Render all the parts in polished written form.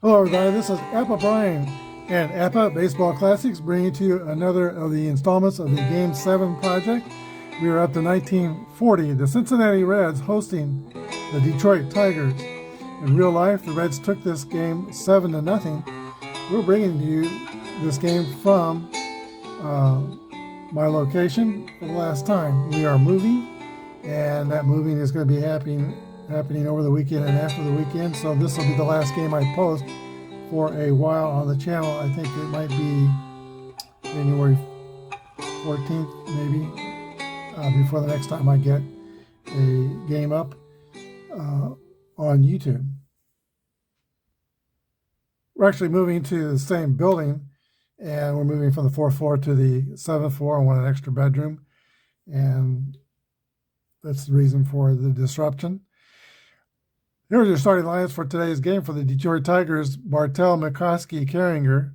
Hello everybody, this is Apba Brian and Apba Baseball Classics bringing to you another of the installments of the Game 7 project. We are up to 1940, the Cincinnati Reds hosting the Detroit Tigers. In real life, the Reds took this game 7-0. We're bringing to you this game from my location for the last time. We are moving, and that moving is going to be happening over the weekend and after the weekend, so this will be the last game I post for a while on the channel. I think it might be January 14th maybe, before the next time I get a game up on YouTube. We're actually moving to the same building, and we're moving from the 4th floor to the 7th floor and want an extra bedroom, and that's the reason for the disruption. Here's your starting lineups for today's game for the Detroit Tigers: Bartell, McCoskey, Carringer,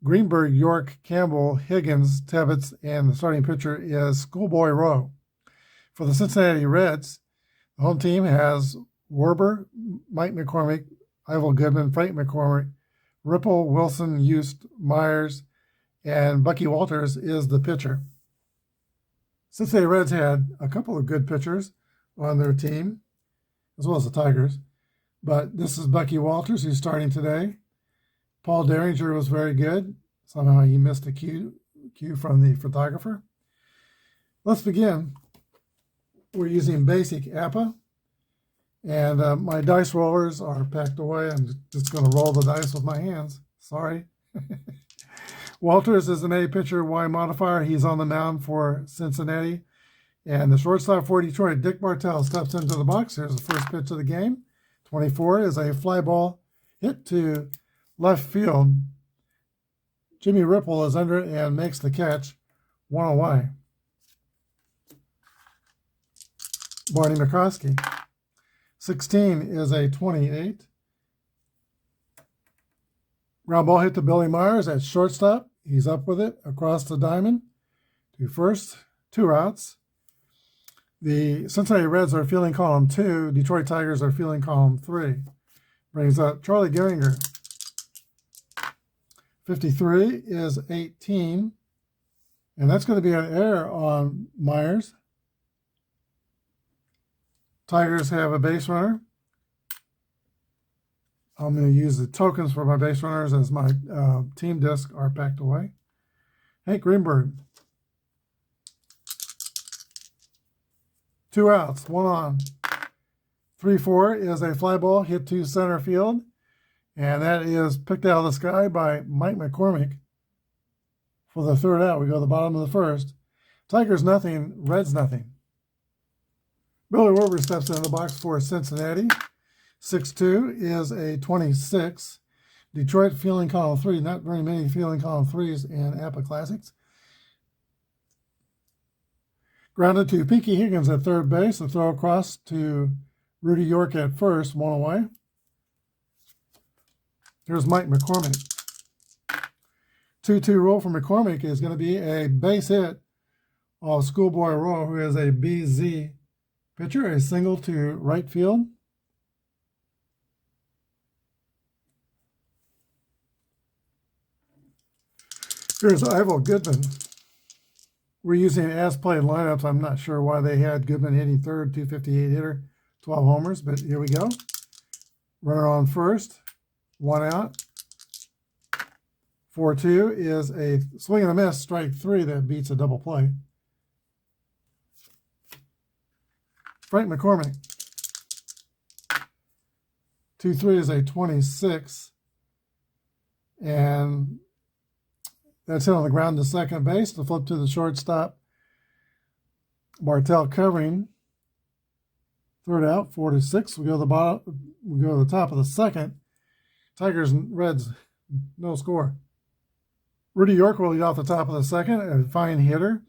Greenberg, York, Campbell, Higgins, Tebbetts, and the starting pitcher is Schoolboy Rowe. For the Cincinnati Reds, the home team has Werber, Mike McCormick, Ivel Goodman, Frank McCormick, Ripple, Wilson, Yost, Myers, and Bucky Walters is the pitcher. Cincinnati Reds had a couple of good pitchers on their team, as well as the Tigers. But this is Bucky Walters, who's starting today. Paul Derringer was very good. Somehow he missed a cue from the photographer. Let's begin. We're using basic Apba. And my dice rollers are packed away. I'm just going to roll the dice with my hands. Sorry. Walters is an A pitcher, Y modifier. He's on the mound for Cincinnati. And the shortstop for Detroit, Dick Bartell, steps into the box. Here's the first pitch of the game. 24 is a fly ball hit to left field. Jimmy Ripple is under it and makes the catch. 1 away. Barney McCoskey. 16 is a 28. Ground ball hit to Billy Myers at shortstop. He's up with it across the diamond to first. 2 outs. The Cincinnati Reds are fielding column 2. Detroit Tigers are fielding column 3. Brings up Charlie Gehringer. 53 is 18. And that's going to be an error on Myers. Tigers have a base runner. I'm going to use the tokens for my base runners as my team discs are packed away. Hank Greenberg. 2 outs, 1 on. 3-4 is a fly ball hit to center field, and that is picked out of the sky by Mike McCormick for the 3rd out. We go to the bottom of the 1st. Tigers nothing, Reds nothing. Billy Werber steps into the box for Cincinnati. 6-2 is a 26. Detroit fielding column 3. Not very many fielding column 3s in Apba Classics. Grounded to Pinky Higgins at third base. A throw across to Rudy York at first. 1 away. Here's Mike McCormick. 2-2 roll for McCormick is going to be a base hit of Schoolboy Rowe, who is a BZ pitcher. A single to right field. Here's Ivel Goodman. We're using as-played lineups. I'm not sure why they had Goodman hitting third, 258 hitter, 12 homers, but here we go. Runner on first, 1 out. 4-2 is a swing and a miss, strike 3 that beats a double play. Frank McCormick. 2-3 is a 26. And that's hit on the ground to second base. The flip to the shortstop. Bartell covering. 3rd out, 4-6. We go to the bottom. We go to the top of the 2nd. Tigers and Reds, no score. Rudy York will lead off the top of the 2nd. A fine hitter.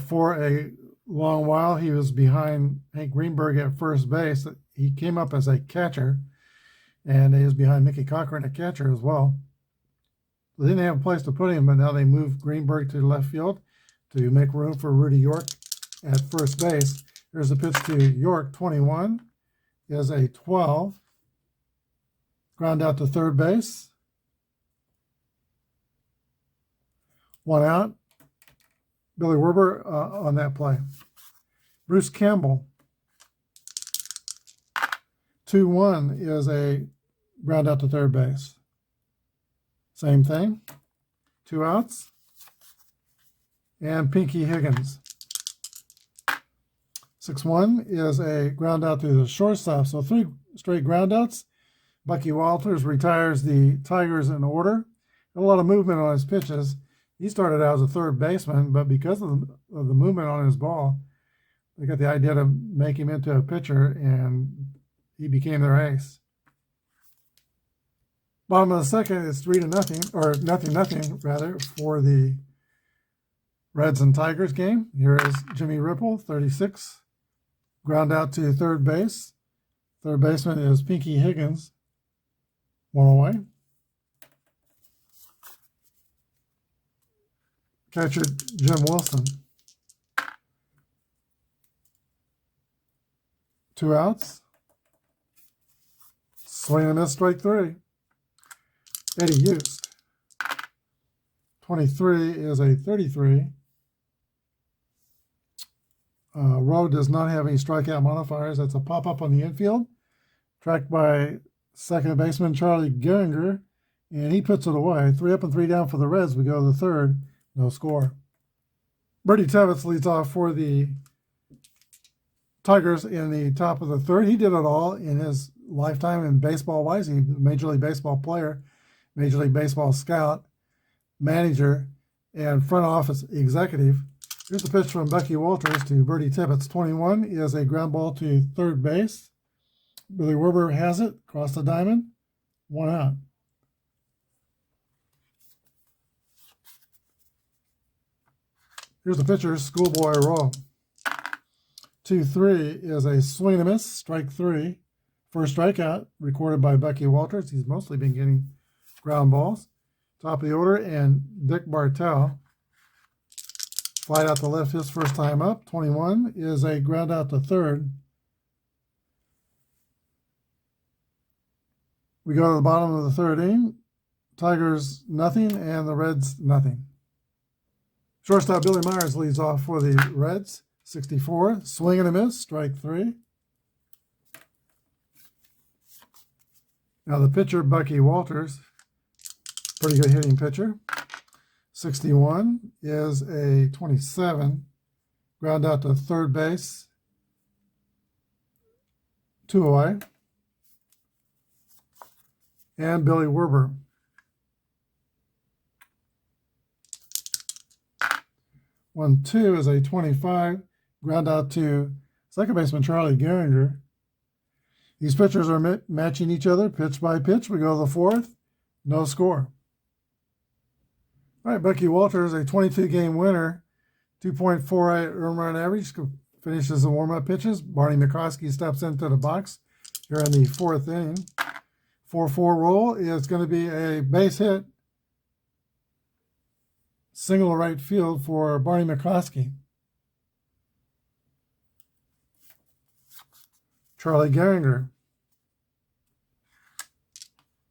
For a long while, he was behind Hank Greenberg at first base. He came up as a catcher, and he was behind Mickey Cochran at catcher as well. They didn't have a place to put him, but now they moved Greenberg to left field to make room for Rudy York at first base. Here's a pitch to York, 21, is a 12. Ground out to third base. 1 out. Billy Werber on that play. Bruce Campbell. 2-1 is a ground out to third base. Same thing. 2 outs. And Pinky Higgins. 6-1 is a ground out to the shortstop. So 3 straight ground outs. Bucky Walters retires the Tigers in order. A lot of movement on his pitches. He started out as a third baseman, but because of the movement on his ball, they got the idea to make him into a pitcher, and he became their ace. Bottom of the second is 3-0, or 0-0 rather, for the Reds and Tigers game. Here is Jimmy Ripple, 36. Ground out to third base. Third baseman is Pinky Higgins. 1 away. Catcher Jim Wilson. 2 outs. Swing and miss, strike 3. Eddie Yost. 23 is a 33. Rowe does not have any strikeout modifiers. That's a pop-up on the infield. Tracked by second baseman Charlie Gehringer, and he puts it away. 3 up and 3 down for the Reds. We go to the third. No score. Bertie Tebbetts leads off for the Tigers in the top of the third. He did it all in his lifetime in baseball-wise. He's a Major League Baseball player, Major League Baseball scout, manager, and front office executive. Here's the pitch from Bucky Walters to Bertie Tebbetts. 21 is a ground ball to third base. Billy Werber has it, across the diamond, 1 out. Here's the pitcher, Schoolboy Rowe. 2-3 is a swing and a miss, strike 3. First strikeout recorded by Bucky Walters. He's mostly been getting ground balls. Top of the order, and Dick Bartell. Flight out to left his first time up. 21 is a ground out to third. We go to the bottom of the third inning. Tigers nothing and the Reds nothing. Shortstop Billy Myers leads off for the Reds. 64, swing and a miss, strike 3. Now the pitcher, Bucky Walters, pretty good hitting pitcher. 61 is a 27, ground out to third base, 2 away. And Billy Werber. One, 2 is a 25, ground out to second baseman Charlie Gehringer. These pitchers are matching each other pitch by pitch. We go to the fourth, no score. All right, Bucky Walters, a 22-game winner, 2.48 earned run average, finishes the warm-up pitches. Barney McCoskey steps into the box here in the fourth inning. 4-4 roll is going to be a base hit, single right field for Barney McCoskey. Charlie Gehringer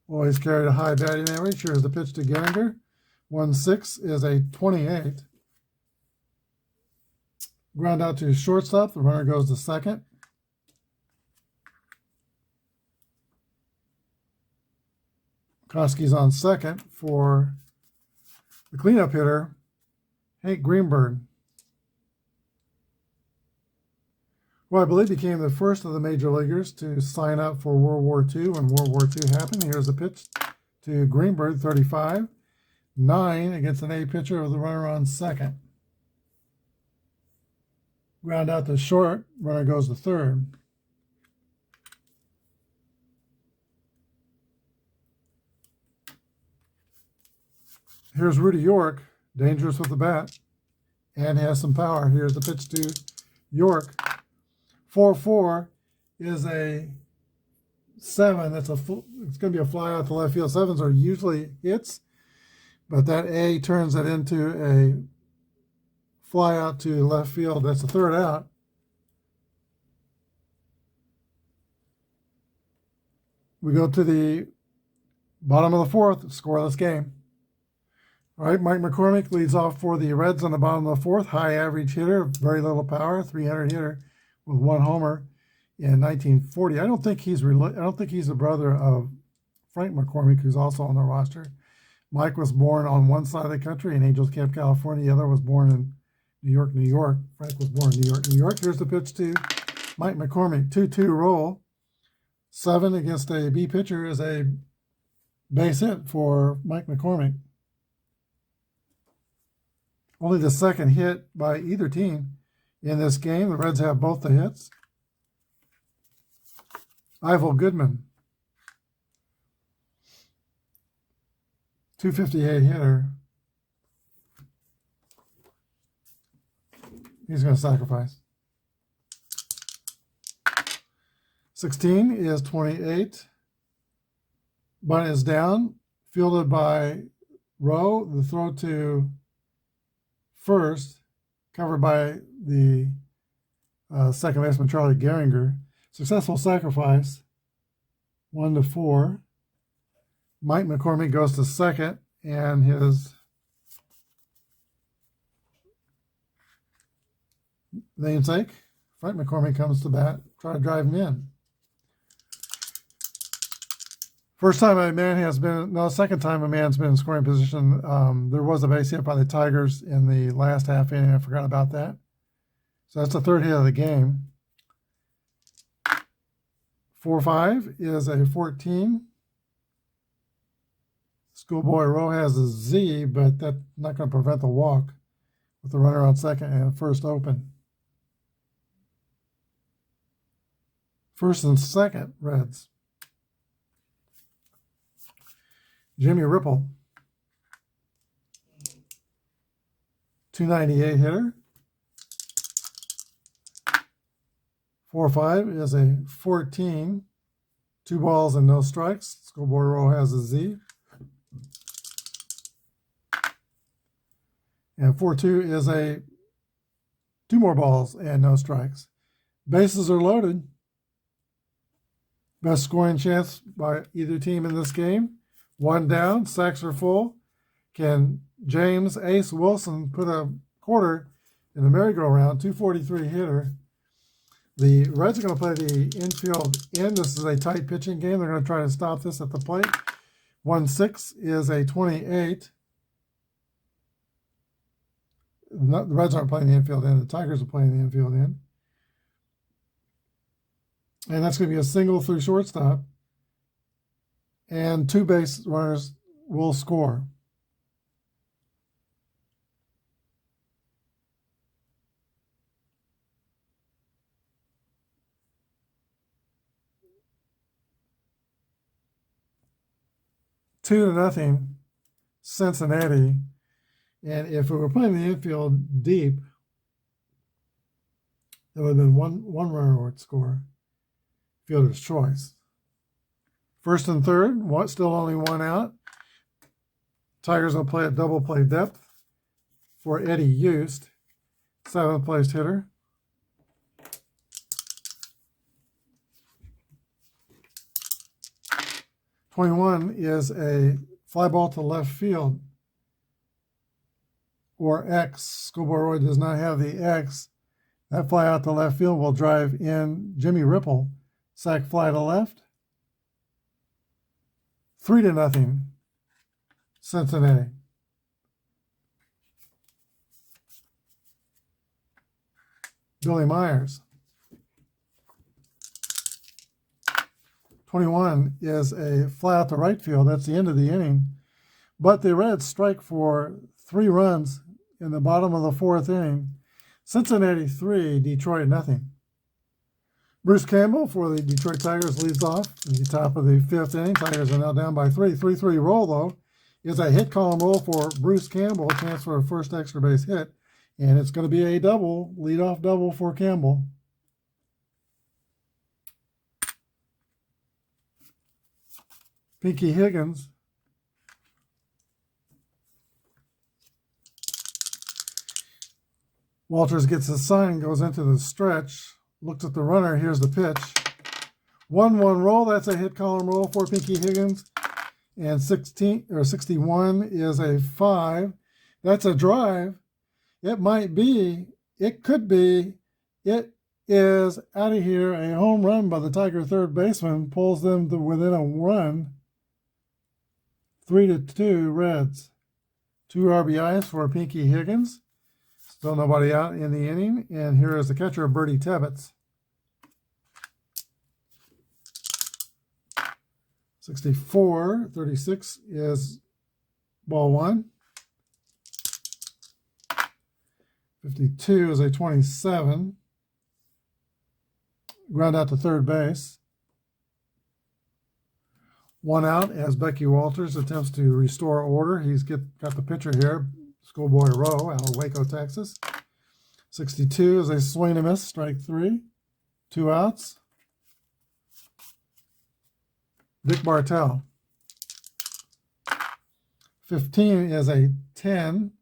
always carried a high batting average. Here's the pitch to Gehringer. 1-6 is a 28. Ground out to shortstop. The runner goes to second. McCoskey's on second for the cleanup hitter, Hank Greenberg, who I believe became the first of the major leaguers to sign up for World War II when World War II happened. Here's a pitch to Greenberg, 35. 9 against an A pitcher with the runner on second. Ground out to short, runner goes to third. Here's Rudy York, dangerous with the bat, and has some power. Here's the pitch to York. 4-4 is a 7. It's going to be a fly out to left field. 7s are usually hits, but that A turns it into a fly out to left field. That's the third out. We go to the Bottom of the fourth, scoreless game. All right, Mike McCormick leads off for the Reds on the bottom of the fourth. High average hitter, very little power, 300 hitter with 1 homer in 1940. I don't think he's the brother of Frank McCormick, who's also on the roster. Mike was born on one side of the country in Angels Camp, California. The other was born in New York, New York. Frank was born in New York, New York. Here's the pitch to Mike McCormick. 2-2 roll. 7 against a B pitcher is a base hit for Mike McCormick. Only the second hit by either team in this game. The Reds have both the hits. Ivel Goodman, 258 hitter. He's going to sacrifice. 16 is 28. Bunt is down, fielded by Rowe. The throw to first, covered by the second baseman Charlie Gehringer. Successful sacrifice, 1-4. Mike McCormick goes to second, and his namesake, Frank McCormick, comes to bat, try to drive him in. Second time a man's been in scoring position. There was a base hit by the Tigers in the last half inning. I forgot about that. So that's the third hit of the game. 4-5 is a 14. Schoolboy Rowe has a Z, but that's not going to prevent the walk with the runner on second and first open. First and second, Reds. Jimmy Ripple, 298 hitter. 4-5 is a 14. 2 balls and no strikes. Schoolboy Rowe has a Z. And 4-2 is a 2 more balls and no strikes. Bases are loaded. Best scoring chance by either team in this game. 1 down, sacks are full. Can James Ace Wilson put a quarter in the merry-go-round? 243 hitter. The Reds are going to play the infield in. This is a tight pitching game. They're going to try to stop this at the plate. 1-6 is a 28. The Reds aren't playing the infield in. The Tigers are playing the infield in. And that's going to be a single through shortstop. And 2 base runners will score. Two to nothing, Cincinnati. And if we were playing the infield deep, there would have been one runner would score. Fielder's choice. First and third, still only 1 out. Tigers will play a double play depth for Eddie Yost, 7th place hitter. '21 is a fly ball to left field, or X. Schoolboy Rowe does not have the X. That fly out to left field will drive in Jimmy Ripple. Sac fly to left. 3-0, Cincinnati. Billy Myers. 21 is a fly out to right field. That's the end of the inning. But the Reds strike for 3 runs in the bottom of the 4th inning. Cincinnati 3, Detroit 0. Bruce Campbell for the Detroit Tigers leads off at the top of the 5th inning. Tigers are now down by 3. 3-3 roll, though, is a hit column roll for Bruce Campbell, a chance for a first extra base hit. And it's going to be a double, leadoff double for Campbell. Pinky Higgins. Walters gets his sign, goes into the stretch. Looks at the runner. Here's the pitch. 1-1 roll. That's a hit column roll for Pinky Higgins. and 61 is a 5. That's a drive. It might be, it could be, it is out of here. A home run by the Tiger third baseman pulls them to within a run. 3-2 Reds. 2 RBIs for Pinky Higgins. Still nobody out in the inning. And here is the catcher, Bertie Tebbetts. 64, 36 is ball 1. 52 is a 27. Ground out to third base. 1 out as Becky Walters attempts to restore order. He's got the pitcher here, Schoolboy Rowe out of Waco, Texas. 62 is a swing and a miss, strike 3. 2 outs. Dick Bartell. 15 is a 10.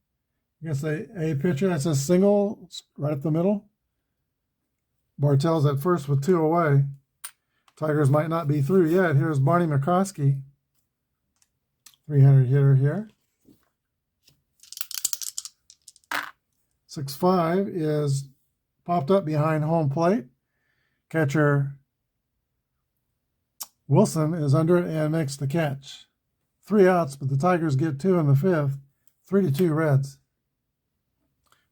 Against a pitcher. That's a single right up the middle. Bartell's at first with 2 away. Tigers might not be through yet. Here's Barney McCoskey. 300 hitter here. 6-5 is popped up behind home plate. Catcher Wilson is under it and makes the catch. 3 outs, but the Tigers get 2 in the 5th. 3-2 Reds.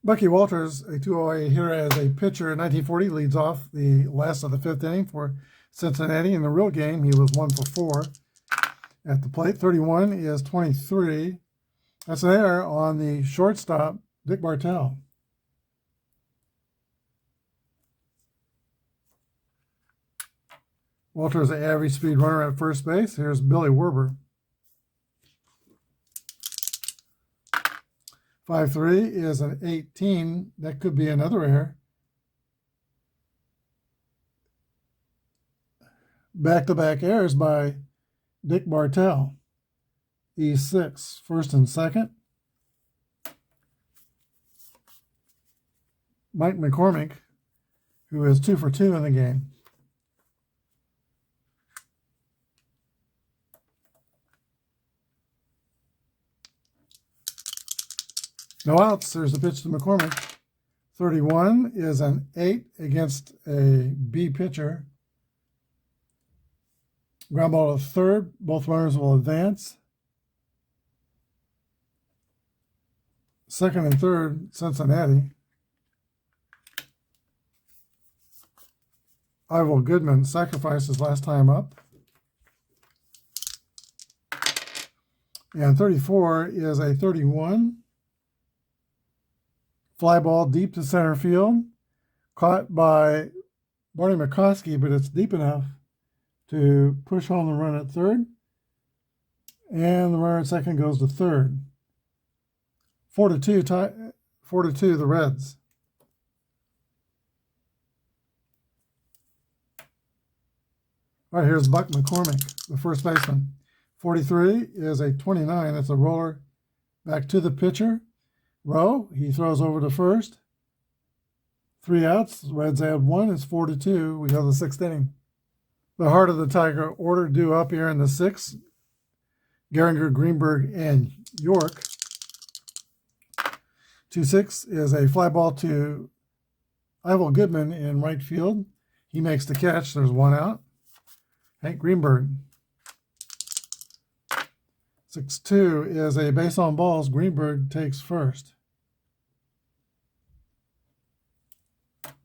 Bucky Walters, a 208 hitter as a pitcher in 1940, leads off the last of the 5th inning for Cincinnati. In the real game, he was 1 for 4 at the plate. 31 is 23. That's an error on the shortstop, Dick Bartell. Walters, an average speed runner at first base. Here's Billy Werber. 5-3 is an 18. That could be another error. Back-to-back errors by Dick Bartell. E6, first and second. Mike McCormick, who is 2 for 2 in the game. No outs. There's the pitch to McCormick. 31 is an 8 against a B pitcher. Ground ball to third. Both runners will advance. Second and third, Cincinnati. Ivel Goodman sacrificed his last time up. And 34 is a 31. Fly ball deep to center field. Caught by Barney McCoskey, but it's deep enough to push home the run at third. And the runner at second goes to third. 4-2, 4-2 the Reds. All right, here's Buck McCormick, the first baseman. 43 is a 29. That's a roller back to the pitcher. Rowe, he throws over to first. 3 outs. The Reds add 1. It's 4-2. We go to the 6th inning. The heart of the Tiger order due up here in the 6th. Gehringer, Greenberg, and York. 2-6 is a fly ball to Ivel Goodman in right field. He makes the catch. There's 1 out. Hank Greenberg. 6-2 is a base on balls. Greenberg takes first.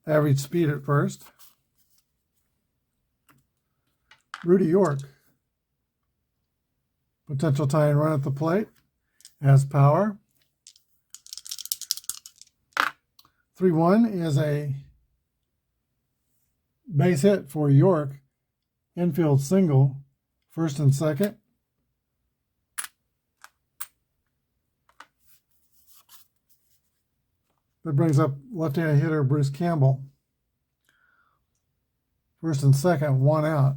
Average speed at first. Rudy York. Potential tying run at the plate. Has power. 3-1 is a base hit for York. Infield single. First and second. That brings up left-handed hitter Bruce Campbell. First and second, 1 out.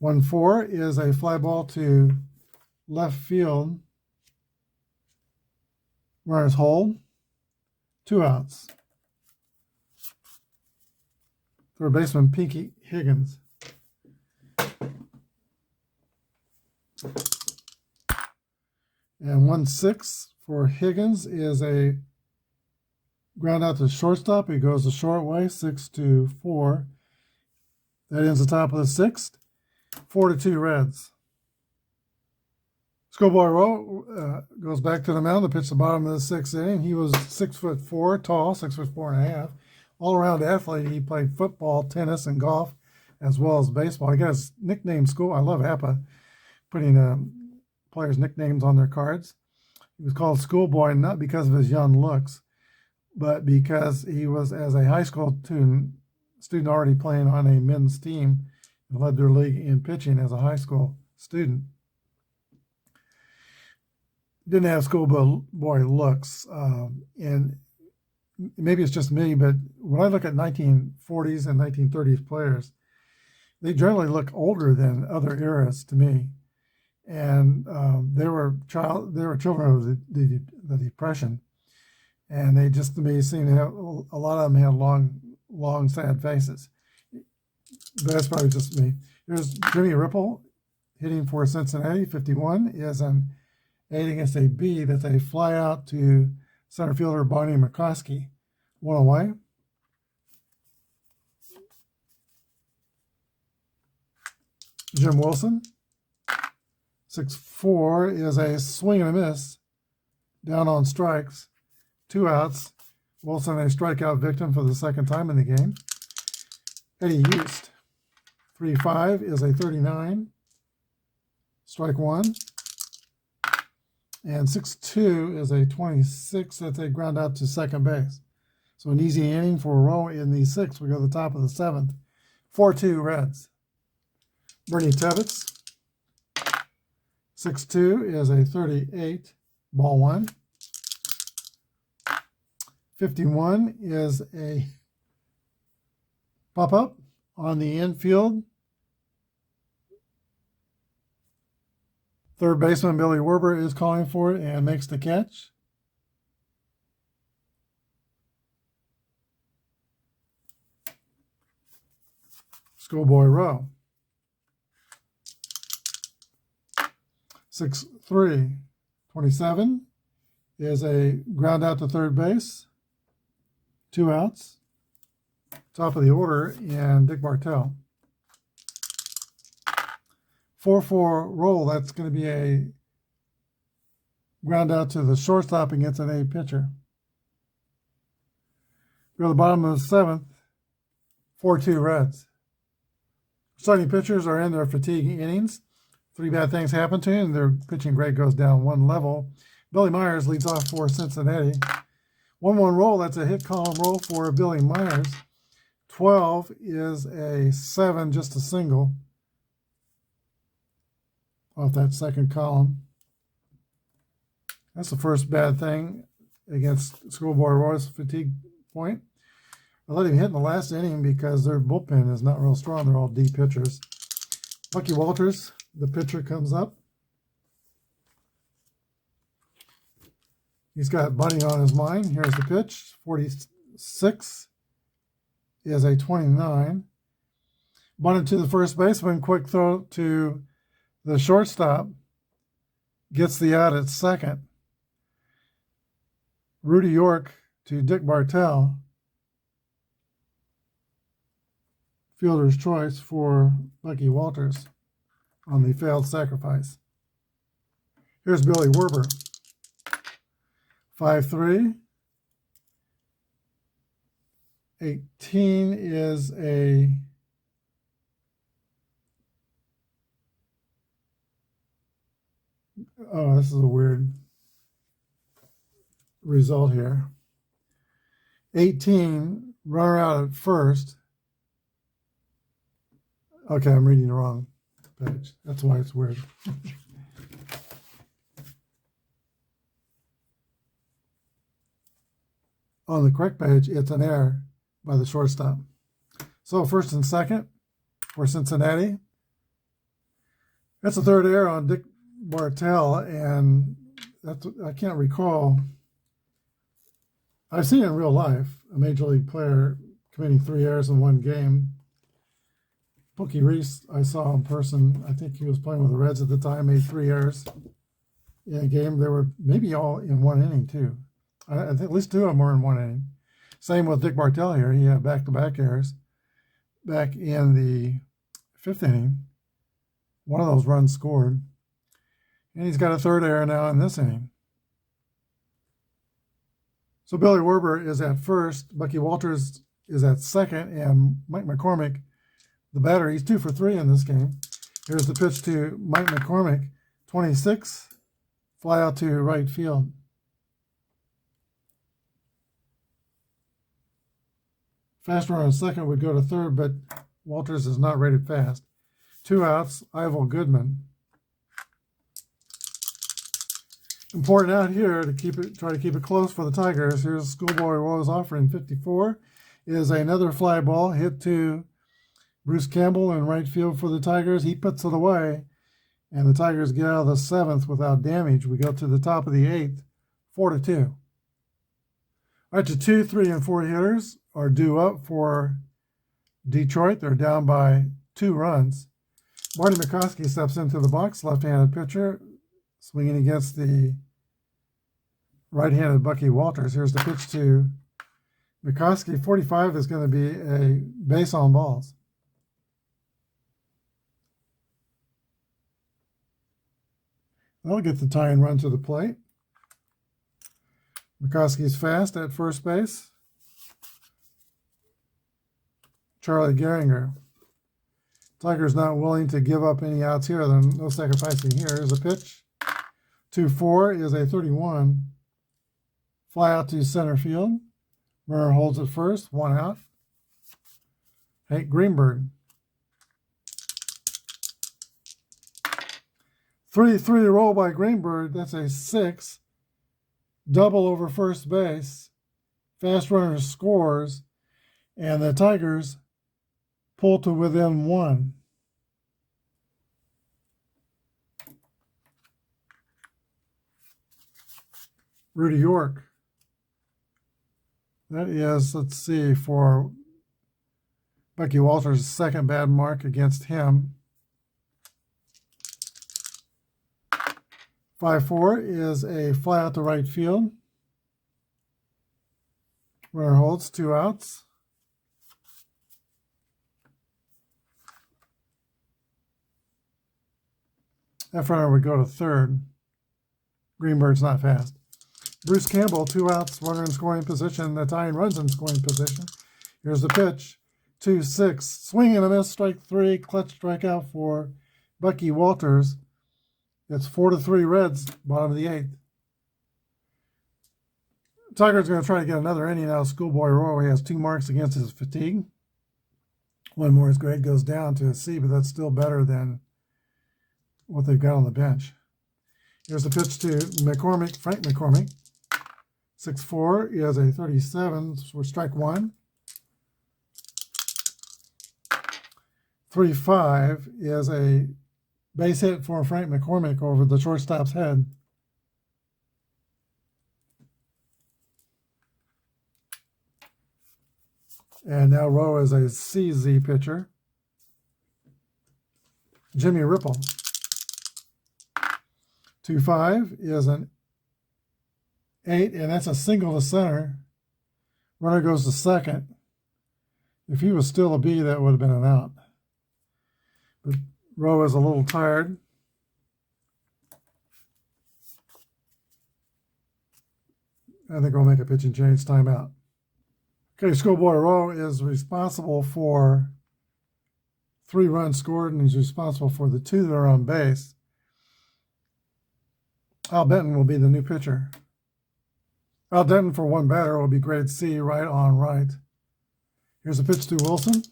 1-4 is a fly ball to left field. Runners hold. 2 outs. Third baseman Pinky Higgins. And 1-6 for Higgins is a ground out to shortstop. He goes the short way, 6-4. That ends the top of the sixth. 4-2 Reds. Schoolboy Rowe goes back to the mound to pitch the bottom of the sixth inning. He was 6'4", tall, 6'4.5". All-around athlete. He played football, tennis, and golf, as well as baseball. He got his nickname school. I love Apba, putting players' nicknames on their cards. He was called Schoolboy not because of his young looks, but because he was, as a high school student already playing on a men's team, and led their league in pitching as a high school student. Didn't have schoolboy looks, and maybe it's just me, but when I look at 1940s and 1930s players, they generally look older than other eras to me, and they were children of the Depression, and they just to me seem to have a lot of them had long sad faces. But that's probably just me. Here's Jimmy Ripple hitting for Cincinnati. 51 is an A against a B. That's a fly out to center fielder Bonnie McCoskey. One away. Jim Wilson. 6-4 is a swing and a miss. Down on strikes. 2 outs. Wilson a strikeout victim for the second time in the game. Eddie Hust. 3-5 is a 39. Strike 1. And 6-2 is a 26. That's a ground out to second base. So an easy inning for Rowe in the sixth. We go to the top of the seventh. 4-2 Reds. Bernie Tebbetts. 6-2 is a 38. Ball 1. 51 is a pop-up on the infield. Third baseman Billy Werber is calling for it and makes the catch. Schoolboy Rowe. 6-3. 27 is a ground out to third base. 2 outs. Top of the order, and Dick Bartell. 4-4 roll. That's going to be a ground out to the shortstop against an A pitcher. Go to the bottom of the seventh. 4-2 Reds. Starting pitchers are in their fatigue innings. 3 bad things happen to them. Their pitching grade goes down 1 level. Billy Myers leads off for Cincinnati. 1-1 roll. That's a hit column roll for Billy Myers. 12 is a 7, just a single off that second column. That's the first bad thing against Schoolboy Roy's fatigue point. I let him hit in the last inning because their bullpen is not real strong. They're all deep pitchers. Bucky Walters, the pitcher, comes up. He's got Bunny on his mind. Here's the pitch. 46 is a 29. Bunted to the first baseman. Quick throw to the shortstop. Gets the out at second. Rudy York to Dick Bartell. Fielder's choice for Bucky Walters on the failed sacrifice. Here's Billy Werber. 5-3. 18 is a this is a weird result here. 18, runner out at first. Okay, I'm reading the wrong page. That's why it's weird. On the correct page, it's an error by the shortstop. So first and second for Cincinnati. That's the third error on Dick Bartell, and that's, I can't recall. I've seen it in real life, a major league player committing 3 errors in one game. Pookie Reese, I saw in person. I think he was playing with the Reds at the time, made 3 errors in a game. They were maybe all in 1 inning, too. I think at least 2 of them were in 1 inning. Same with Dick Bartell here. He had back-to-back errors back in the 5th inning. One of those runs scored. And he's got a 3rd error now in this inning. So Billy Werber is at first, Bucky Walters is at second, and Mike McCormick, the batter, he's 2 for 3 in this game. Here's the pitch to Mike McCormick, 26, fly out to right field. Fast runner on second would go to third, but Walters is not rated fast. 2 outs, Ivel Goodman. Important out here to try to keep it close for the Tigers. Here's Schoolboy Rose offering 54. Is another fly ball hit to Bruce Campbell in right field for the Tigers. He puts it away, and the Tigers get out of the 7th without damage. We go to the top of the 8th, 4-2. All right, the 2, 3, and 4 hitters are due up for Detroit. They're down by 2 runs. Marty McCoskey steps into the box, left-handed pitcher, swinging against the right-handed Bucky Walters. Here's the pitch to McCoskey. 45 is going to be a base on balls. That'll get the tying run to the plate. McCoskey's fast at first base. Charlie Gehringer. Tigers not willing to give up any outs here. There's no sacrificing here. Here's a pitch. 2-4 is a 31. Fly out to center field. Runner holds it first. 1 out. Hank Greenberg. 3-3 roll by Greenberg. That's a 6. Double over first base. Fast runner scores. And the Tigers pull to within 1. Rudy York. That is, let's see, for Bucky Walters' second bad mark against him. 5-4 is a fly out to right field. Runner holds, 2 outs. That runner would go to third. Greenberg's not fast. Bruce Campbell, 2 outs, runner in scoring position. The tying runs in scoring position. Here's the pitch. 2-6. Swing and a miss, strike 3. Clutch strikeout for Bucky Walters. It's 4-3 Reds, bottom of the 8th. Tigers going to try to get another inning out of Schoolboy Roy. He has 2 marks against his fatigue. 1 more, his grade goes down to a C, but that's still better than what they've got on the bench. Here's the pitch to McCormick, Frank McCormick. 6-4 is a 37 for strike 1. 3-5 is a base hit for Frank McCormick over the shortstop's head. And now Rowe is a CZ pitcher. Jimmy Ripple. 2-5 is an 8, and that's a single to center. Runner goes to second. If he was still a B, that would have been an out. But Rowe is a little tired. I think we'll make a pitching change, timeout. Okay, Schoolboy Rowe is responsible for 3 runs scored, and he's responsible for the 2 that are on base. Al Benton will be the new pitcher. Al Denton for 1 batter will be grade C, right on right. Here's a pitch to Wilson.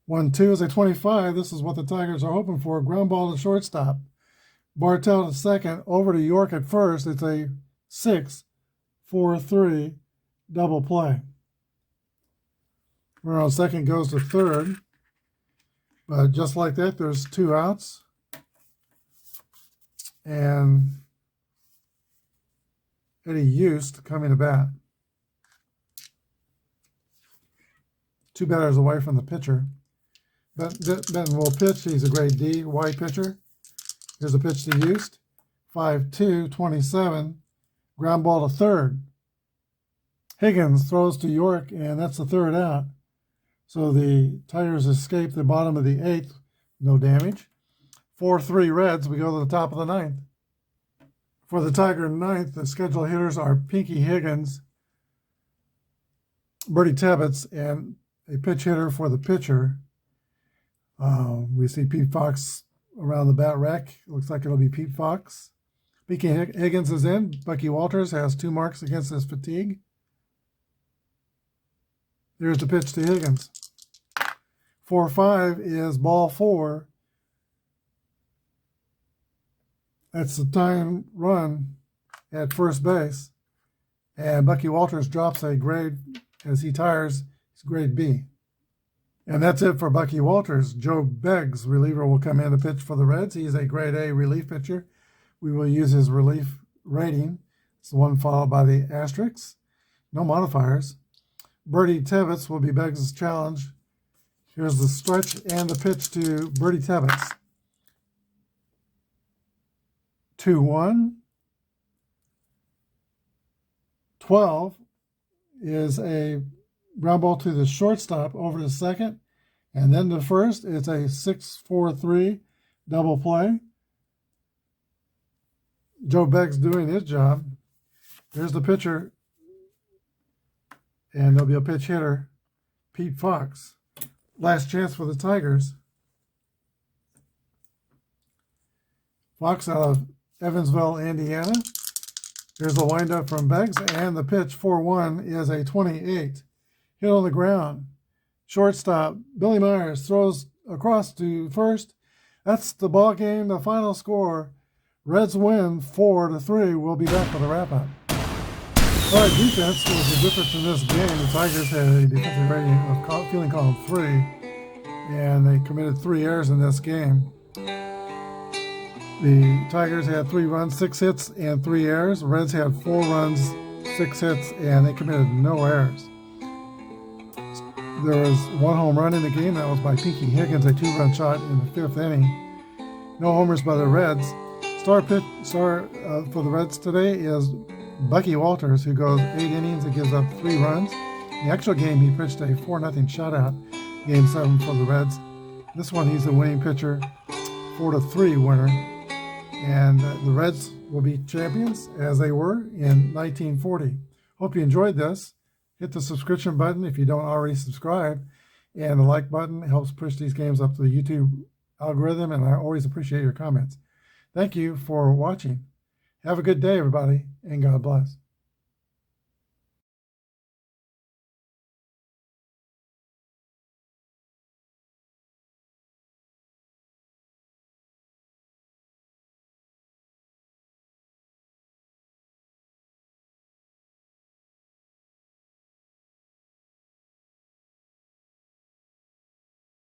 1-2 is a 25. This is what the Tigers are hoping for. Ground ball to shortstop. Bartell to second. Over to York at first. It's a 6-4-3 double play. Runner on second goes to third. But just like that, there's 2 outs. And Eddie Yost coming to bat. 2 batters away from the pitcher. Benton will pitch. He's a grade D white pitcher. Here's a pitch to Houston. 5-2, 27. Ground ball to third. Higgins throws to York, and that's the third out. So the Tigers escape the bottom of the eighth. No damage. 4-3 Reds. We go to the top of the ninth. For the Tiger ninth, the scheduled hitters are Pinky Higgins, Bertie Tebbetts, and a pitch hitter for the pitcher. We see Pete Fox around the bat rack. Looks like it'll be Pete Fox. Pinky Higgins is in. Bucky Walters has 2 marks against his fatigue. Here's the pitch to Higgins. 4-5 is ball 4. That's the time run at first base. And Bucky Walters drops a grade as he tires. It's grade B. And that's it for Bucky Walters. Joe Beggs, reliever, will come in to pitch for the Reds. He's a grade A relief pitcher. We will use his relief rating. It's the one followed by the asterisks. No modifiers. Bertie Tebbetts will be Beggs' challenge. Here's the stretch and the pitch to Bertie Tebbetts. 2-1. 12 is a ground ball to the shortstop over to second. And then to first, it's a 6-4-3 double play. Joe Beggs doing his job. Here's the pitcher. And there'll be a pitch hitter, Pete Fox. Last chance for the Tigers. Fox out of Evansville, Indiana. Here's the windup from Beggs, and the pitch 4-1 is a 28. Hit on the ground. Shortstop, Billy Myers throws across to first. That's the ball game, the final score. Reds win 4-3. We'll be back for the wrap-up. All right, defense was the difference in this game. The Tigers had a defensive rating of feeling column 3, and they committed 3 errors in this game. The Tigers had 3 runs, 6 hits, and 3 errors. The Reds had 4 runs, 6 hits, and they committed no errors. There was 1 home run in the game. That was by Pinky Higgins, a 2-run shot in the 5th inning. No homers by the Reds. Star for the Reds today is Bucky Walters, who goes 8 innings and gives up 3 runs. In the actual game, he pitched a 4-0 shutout, Game 7 for the Reds. This one, he's the winning pitcher, 4-3 winner. And the Reds will be champions, as they were in 1940. Hope you enjoyed this. Hit the subscription button if you don't already subscribe. And the like button helps push these games up to the YouTube algorithm, and I always appreciate your comments. Thank you for watching. Have a good day, everybody, and God bless.